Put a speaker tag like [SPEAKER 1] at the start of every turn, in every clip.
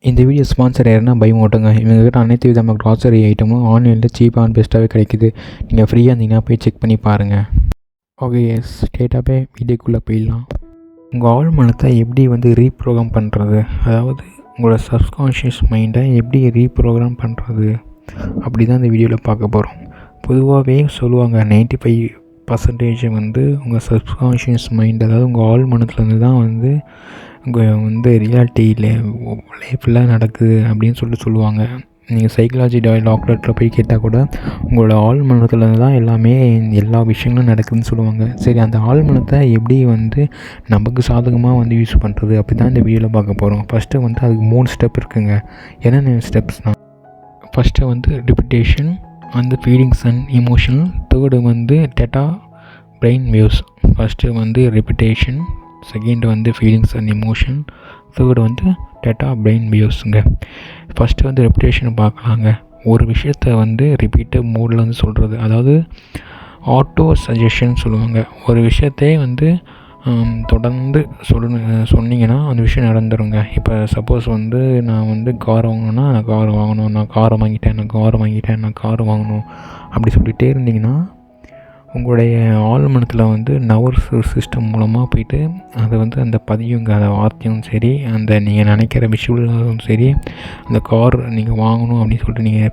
[SPEAKER 1] இந்த video sponsor யாருன்னா by மோட்டோங்க. இவங்ககிட்ட அனைத்து விதமான க்ராசரி ஐட்டமும் ஆன்லைனில் சீப்பாக அண்ட் பெஸ்ட்டாகவே கிடைக்குது. நீங்கள் ஃப்ரீயாக இருந்தீங்கன்னா போய் செக் பண்ணி பாருங்கள். ஓகே, ஸ்ட்ரெயிட்டாகவே வீடியோக்குள்ளே போயிடலாம். உங்கள் ஆள் மனத்தை எப்படி ரீப்ரோக்ராம் பண்ணுறது, அதாவது உங்களோட சப்கான்ஷியஸ் மைண்டை எப்படி ரீப்ரோக்ராம் பண்ணுறது அப்படி தான் இந்த வீடியோவில் பார்க்க போகிறோம். பொதுவாகவே சொல்லுவாங்க 95% உங்கள் சப்கான்ஷியஸ் மைண்ட், அதாவது உங்கள் ஆள் மனத்துலேருந்து தான் உங்கள் ரியாலிட்டியில் லைஃப்பில் நடக்குது அப்படின்னு சொல்லுவாங்க. நீங்கள் சைக்காலஜி டாக்டர்கிட்ட போய் கேட்டால் கூட உங்களோட ஆள் மனத்தில் தான் எல்லா விஷயங்களும் நடக்குதுன்னு சொல்லுவாங்க. சரி, அந்த ஆள் மனத்தை எப்படி நமக்கு சாதகமாக யூஸ் பண்ணுறது அப்படி தான் இந்த வீடியோவில் பார்க்க போகிறோம். ஃபஸ்ட்டு அதுக்கு 3 ஸ்டெப் இருக்குங்க. என்னென்ன ஸ்டெப்ஸ்னால், first repetition, feelings and emotional. Third theta brain waves. First repetition, second feelings and emotion, third theta brain வேவ்ஸுங்க. ஃபஸ்ட்டு ரெப்புடேஷன் பார்க்கலாங்க. ஒரு விஷயத்தை ரிப்பீட்டட் மோடில் சொல்கிறது, அதாவது ஆட்டோ சஜஷன் சொல்லுவாங்க. ஒரு விஷயத்தை தொடர்ந்து சொன்னீங்கன்னா அந்த விஷயம் நடந்துருங்க. இப்போ சப்போஸ் நான் கார் வாங்கணுன்னா நான் கார் வாங்கணும், நான் காரை வாங்கிட்டேன், நான் கார் வாங்கணும் அப்படி சொல்லிகிட்டே இருந்தீங்கன்னா உங்களுடைய ஆழ்மனத்தில் நர்வஸ் சிஸ்டம் மூலமாக போயிட்டு அதை அந்த பதியுங்க. அந்த வார்த்தையும் சரி, நீங்கள் நினைக்கிற விஷுவலும் சரி, அந்த கார் நீங்கள் வாங்கணும் அப்படின்னு சொல்லிட்டு நீங்கள்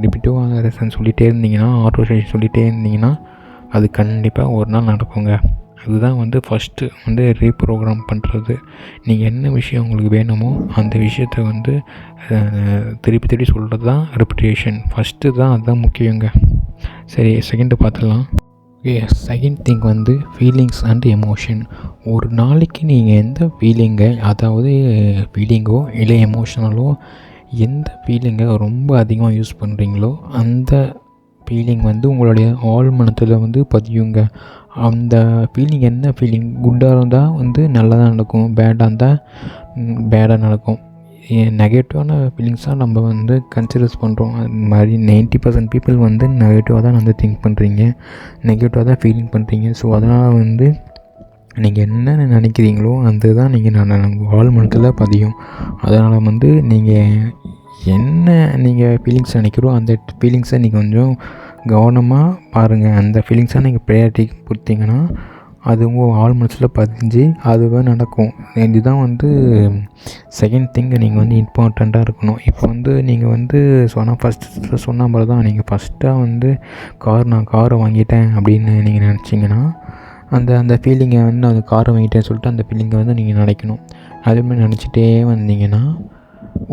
[SPEAKER 1] ரிப்பீட்டிவாக அதை சொல்லிகிட்டே இருந்தீங்கன்னா, ஆட்டோ சஜஷன் சொல்லிகிட்டே இருந்தீங்கன்னா அது கண்டிப்பாக ஒரு நாள் நடக்குங்க. அதுதான் ஃபஸ்ட்டு ரீப்ரோக்ராம் பண்ணுறது. நீங்கள் என்ன விஷயம் உங்களுக்கு வேணுமோ அந்த விஷயத்தை திருப்பி சொல்கிறது தான் ரெப்புடேஷன். ஃபஸ்ட்டு தான் அதுதான் முக்கியங்க. சரி, செகண்டு பார்த்துடலாம். Okay, second thing feelings and emotion. ஒரு நாளைக்கு நீங்கள் எந்த ஃபீலிங்கை, அதாவது ஃபீலிங்கோ இல்லை எமோஷனலோ, எந்த ஃபீலிங்கை ரொம்ப அதிகமாக யூஸ் பண்ணுறீங்களோ அந்த ஃபீலிங் உங்களுடைய ஆழ் மனத்தில் பதியுங்க. அந்த ஃபீலிங் என்ன ஃபீலிங், குட்டாக இருந்தால் நல்லதாக நடக்கும், பேடாக இருந்தால் பேடாக நடக்கும். நெகட்டிவான ஃபீலிங்ஸாக நம்ம கன்சிடர்ஸ் பண்ணுறோம். அது மாதிரி 90% பீப்புள் நெகட்டிவாக தான் திங்க் பண்ணுறீங்க, நெகட்டிவாக தான் ஃபீலிங் பண்ணுறீங்க. ஸோ அதனால் நீங்கள் என்ன நினைக்கிறீங்களோ அந்த தான் நீங்கள் ஆழ் மனத்தில் பதியும். அதனால் நீங்கள் ஃபீலிங்ஸ் நினைக்கிறோம் அந்த ஃபீலிங்ஸை நீங்கள் கொஞ்சம் கவனமாக பாருங்கள். அந்த ஃபீலிங்ஸை நீங்கள் ப்ரையாரிட்டி கொடுத்தீங்கன்னா அது உங்கள் ஆழ் மனசில் பதிஞ்சு அதுவே நடக்கும். இதுதான் செகண்ட் திங் நீங்கள் இம்பார்ட்டண்ட்டாக இருக்கணும். இப்போ நீங்கள் ஃபஸ்ட்டு சொன்ன மாதிரி தான், நீங்கள் ஃபஸ்ட்டாக நான் காரை வாங்கிட்டேன் அப்படின்னு நீங்கள் நினச்சிங்கன்னா அந்த ஃபீலிங்கை அந்த காரை வாங்கிட்டேன்னு சொல்லிட்டு அந்த ஃபீலிங்கை நீங்கள் நினைக்கணும். அதுமாதிரி நினச்சிட்டே வந்தீங்கன்னா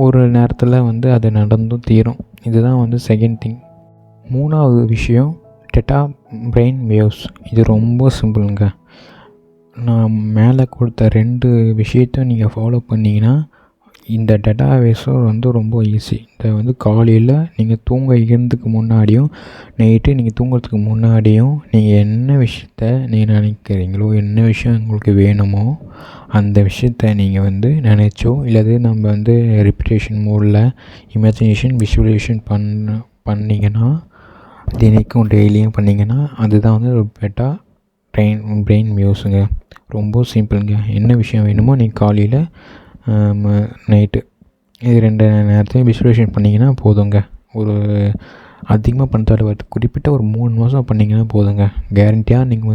[SPEAKER 1] ஒரு நேரத்தில் அது நடந்தும் தீரும். இதுதான் செகண்ட் திங். மூணாவது விஷயம் டேட்டா பிரெயின் வேவ்ஸ். இது ரொம்ப சிம்பிளுங்க. நான் மேலே கொடுத்த 2 விஷயத்தையும் நீங்கள் ஃபாலோ பண்ணிங்கன்னா இந்த டேட்டா வேவ்ஸும் ரொம்ப ஈஸி. இதை காலையில் நீங்கள் தூங்க இருந்ததுக்கு முன்னாடியும் நைட்டு நீங்கள் தூங்குறதுக்கு முன்னாடியும் நீங்கள் என்ன விஷயத்த நீங்கள் நினைக்கிறீங்களோ, என்ன விஷயம் உங்களுக்கு வேணுமோ அந்த விஷயத்த நீங்கள் நினைச்சோ இல்லது நம்ம ரிப்பிட்டேஷன் மோடில் இமேஜினேஷன் விஷுவலைசேஷன் பண்ணிங்கன்னா தினைக்கும் டெய்லியும் பண்ணிங்கன்னா அதுதான் டேட்டா பிரெயின் வேவ்ஸுங்க. ரொம்ப சிம்பிளுங்க. என்ன விஷயம் வேணுமோ நீங்கள் காலையில் நைட்டு இது 2 நேரத்தையும் விஷுவலைசேஷன் பண்ணிங்கன்னா போதுங்க. ஒரு அதிகமாக பண்ணுறத குறிப்பிட்ட ஒரு 3 மாதம் பண்ணிங்கன்னா போதுங்க. கேரண்டியாக நீங்கள்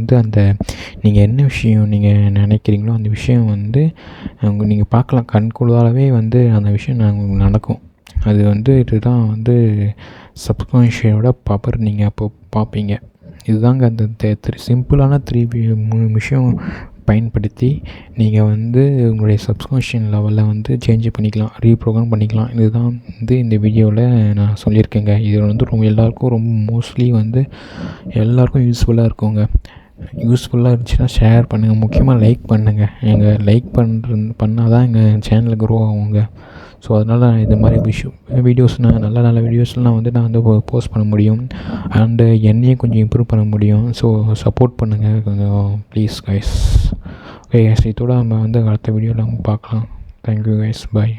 [SPEAKER 1] நீங்கள் என்ன விஷயம் நீங்கள் நினைக்கிறீங்களோ அந்த விஷயம் நீங்கள் பார்க்கலாம். கண்கூடாகவே அந்த விஷயம் நடக்கும். அது இதுதான் சப்கான்ஷியஸோட பவர் நீங்கள் அப்போ பார்ப்பீங்க. இதுதாங்க அந்த சிம்பிளான 3 விஷயம் பயன்படுத்தி நீங்கள் உங்களுடைய சப்கான்ஷியஸ் லெவலில் சேஞ்ச் பண்ணிக்கலாம், ரீப்ரோக்ராம் பண்ணிக்கலாம். இதுதான் இந்த வீடியோவில் நான் சொல்லியிருக்கேங்க. இது ரொம்ப எல்லாேருக்கும் ரொம்ப மோஸ்ட்லி எல்லாேருக்கும் யூஸ்ஃபுல்லாக இருக்குங்க. யூஸ்ஃபுல்லாக இருந்துச்சுன்னா ஷேர் பண்ணுங்கள், முக்கியமாக லைக் பண்ணுங்கள். லைக் பண்ணால் தான் எங்கள் சேனல் க்ரோ ஆகுங்க. ஸோ அதனால் இந்த மாதிரி வீடியோஸ் நல்ல வீடியோஸ்லாம் நான் போஸ்ட் பண்ண முடியும். அண்டு என்னையும் கொஞ்சம் இம்ப்ரூவ் பண்ண முடியும். ஸோ சப்போர்ட் பண்ணுங்கள் கொஞ்சம் ப்ளீஸ் கைஸ். ஓகே கைஸ், இதோட நம்ம அடுத்த வீடியோவில் பார்க்கலாம். தேங்க்யூ கைஸ், பாய்.